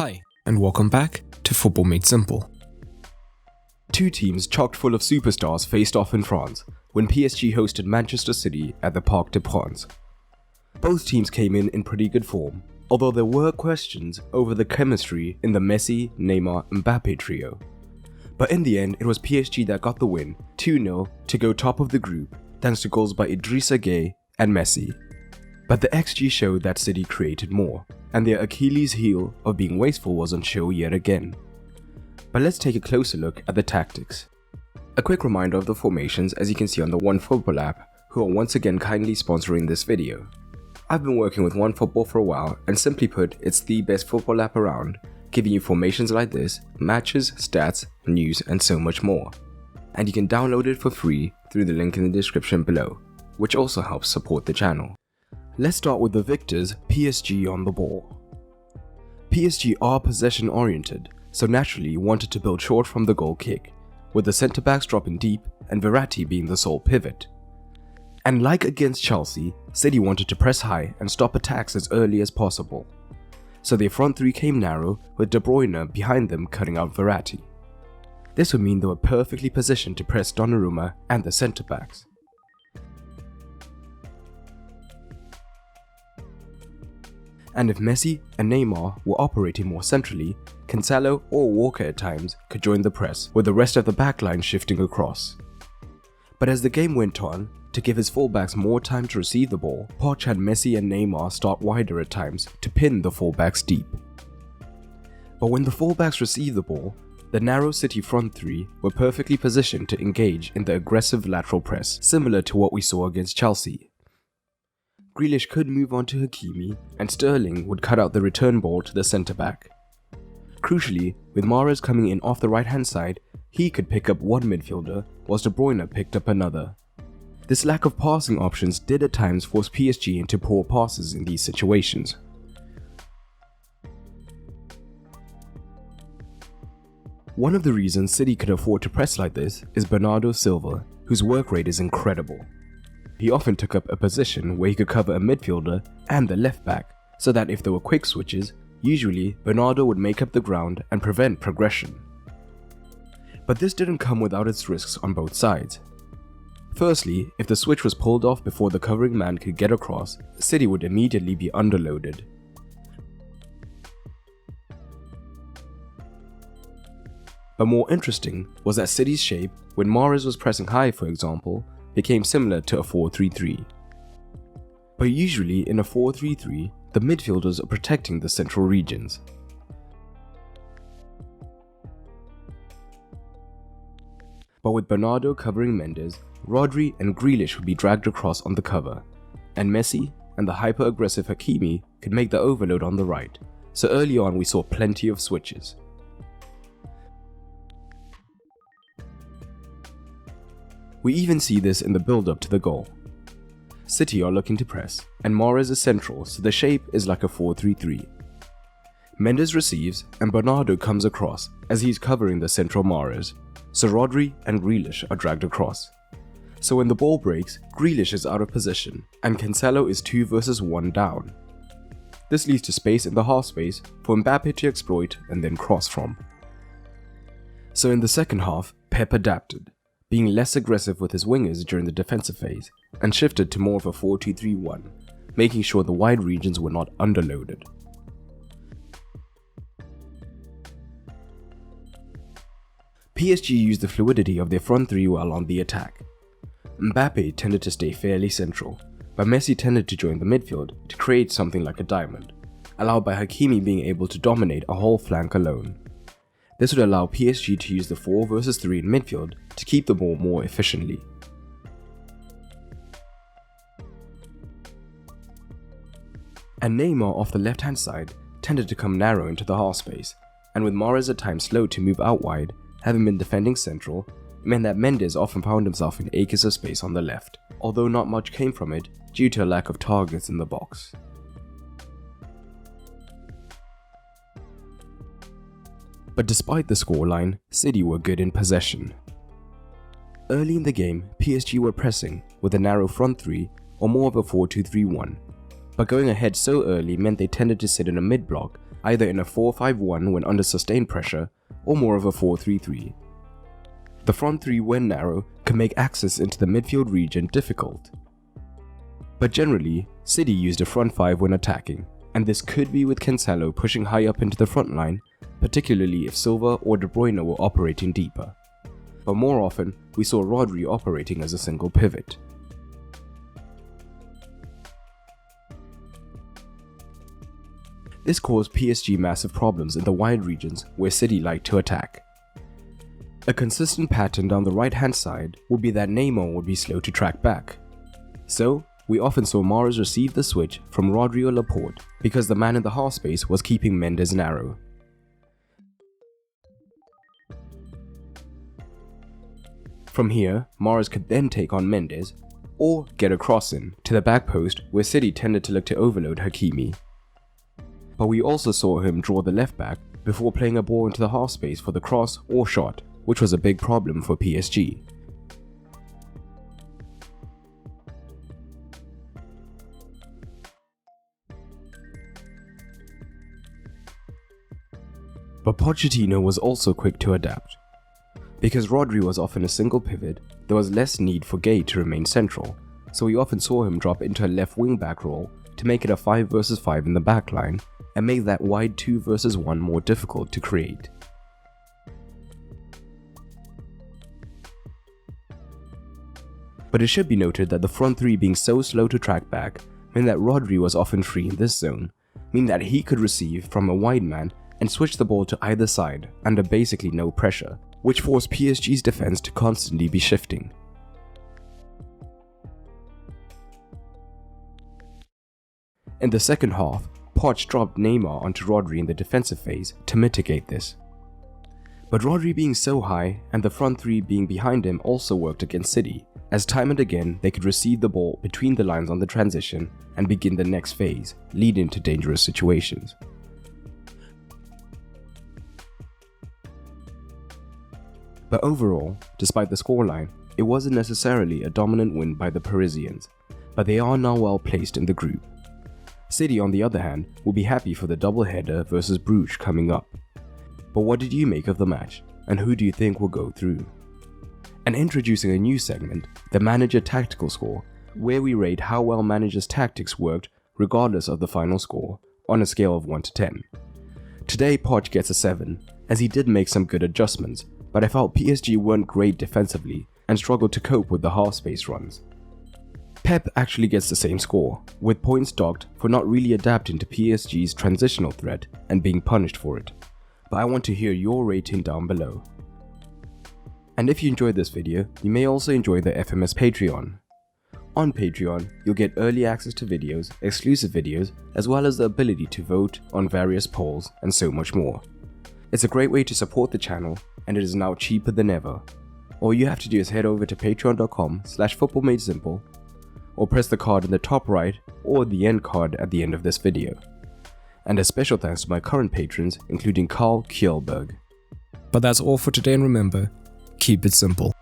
Hi, and welcome back to Football Made Simple. Two teams chock full of superstars faced off in France when PSG hosted Manchester City at the Parc des Princes. Both teams came in pretty good form, although there were questions over the chemistry in the Messi, Neymar, Mbappe trio. But in the end, it was PSG that got the win, 2-0, to go top of the group, thanks to goals by Idrissa Gueye and Messi. But the XG showed that City created more, and their Achilles heel of being wasteful was on show yet again. But let's take a closer look at the tactics. A quick reminder of the formations, as you can see on the OneFootball app, who are once again kindly sponsoring this video. I've been working with OneFootball for a while, and simply put, it's the best football app around, giving you formations like this, matches, stats, news, and so much more. And you can download it for free through the link in the description below, which also helps support the channel. Let's start with the victors, PSG on the ball. PSG are possession oriented, so naturally wanted to build short from the goal kick, with the centre backs dropping deep and Verratti being the sole pivot. And like against Chelsea, City wanted to press high and stop attacks as early as possible. So their front three came narrow, with De Bruyne behind them cutting out Verratti. This would mean they were perfectly positioned to press Donnarumma and the centre backs. And if Messi and Neymar were operating more centrally, Cancelo or Walker at times could join the press, with the rest of the backline shifting across. But as the game went on, to give his fullbacks more time to receive the ball, Poch had Messi and Neymar start wider at times to pin the fullbacks deep. But when the fullbacks received the ball, the narrow City front three were perfectly positioned to engage in the aggressive lateral press, similar to what we saw against Chelsea. Grealish could move on to Hakimi, and Sterling would cut out the return ball to the centre-back. Crucially, with MAHREZ coming in off the right-hand side, he could pick up one midfielder, whilst De Bruyne picked up another. This lack of passing options did at times force PSG into poor passes in these situations. One of the reasons City could afford to press like this is Bernardo Silva, whose work rate is incredible. He often took up a position where he could cover a midfielder and the left back, so that if there were quick switches, usually Bernardo would make up the ground and prevent progression. But this didn't come without its risks on both sides. Firstly, if the switch was pulled off before the covering man could get across, City would immediately be underloaded. But more interesting was that City's shape, when MAHREZ was pressing high for example, became similar to a 4-3-3. But usually in a 4-3-3, the midfielders are protecting the central regions. But with Bernardo covering Mendes, Rodri and Grealish would be dragged across on the cover, and Messi and the hyper-aggressive Hakimi could make the overload on the right, so early on we saw plenty of switches. We even see this in the build-up to the goal. City are looking to press, and MAHREZ is central, so the shape is like a 4-3-3. Mendes receives, and Bernardo comes across as he's covering the central MAHREZ, so Rodri and Grealish are dragged across. So when the ball breaks, Grealish is out of position, and Cancelo is 2 versus 1 down. This leaves to space in the half space for Mbappe to exploit and then cross from. So in the second half, Pep adapted, being less aggressive with his wingers during the defensive phase, and shifted to more of a 4-2-3-1, making sure the wide regions were not underloaded. PSG used the fluidity of their front three well on the attack. Mbappe tended to stay fairly central, but Messi tended to join the midfield to create something like a diamond, allowed by Hakimi being able to dominate a whole flank alone. This would allow PSG to use the 4 versus 3 in midfield to keep the ball more efficiently. And Neymar off the left hand side tended to come narrow into the half space, and with MAHREZ at times slow to move out wide, having been defending central, it meant that Mendes often found himself in acres of space on the left, although not much came from it due to a lack of targets in the box. But despite the scoreline, City were good in possession. Early in the game, PSG were pressing with a narrow front three or more of a 4-2-3-1, but going ahead so early meant they tended to sit in a mid-block, either in a 4-5-1 when under sustained pressure, or more of a 4-3-3. The front three, when narrow, could make access into the midfield region difficult. But generally, City used a front five when attacking, and this could be with Cancelo pushing high up into the front line, particularly if Silva or De Bruyne were operating deeper. But more often, we saw Rodri operating as a single pivot. This caused PSG massive problems in the wide regions where City liked to attack. A consistent pattern down the right hand side would be that Neymar would be slow to track back. So, we often saw MAHREZ receive the switch from Rodri or Laporte because the man in the half space was keeping Mendes narrow. From here, MAHREZ could then take on Mendes or get a cross in to the back post where City tended to look to overload Hakimi. But we also saw him draw the left back before playing a ball into the half space for the cross or shot, which was a big problem for PSG. But Pochettino was also quick to adapt. Because Rodri was often a single pivot, there was less need for Gay to remain central, so we often saw him drop into a left wing back role to make it a 5 versus 5 in the back line and make that wide 2 versus 1 more difficult to create. But it should be noted that the front three being so slow to track back meant that Rodri was often free in this zone, meaning that he could receive from a wide man and switch the ball to either side under basically no pressure, which forced PSG's defense to constantly be shifting. In the second half, Poch dropped Neymar onto Rodri in the defensive phase to mitigate this. But Rodri being so high and the front three being behind him also worked against City, as time and again they could receive the ball between the lines on the transition and begin the next phase, leading to dangerous situations. But overall, despite the scoreline, it wasn't necessarily a dominant win by the Parisians, but they are now well placed in the group. City, on the other hand, will be happy for the double-header versus Bruges coming up. But what did you make of the match, and who do you think will go through? And introducing a new segment, the Manager Tactical Score, where we rate how well managers' tactics worked regardless of the final score, on a scale of 1 to 10. Today Poch gets a 7, as he did make some good adjustments, but I felt PSG weren't great defensively and struggled to cope with the half-space runs. Pep actually gets the same score, with points docked for not really adapting to PSG's transitional threat and being punished for it. But I want to hear your rating down below. And if you enjoyed this video, you may also enjoy the FMS Patreon. On Patreon, you'll get early access to videos, exclusive videos, as well as the ability to vote on various polls and so much more. It's a great way to support the channel, and it is now cheaper than ever. All you have to do is head over to patreon.com/footballmadesimple, or press the card in the top right or the end card at the end of this video. And a special thanks to my current patrons, including Carl Kjellberg. But that's all for today, and remember, keep it simple.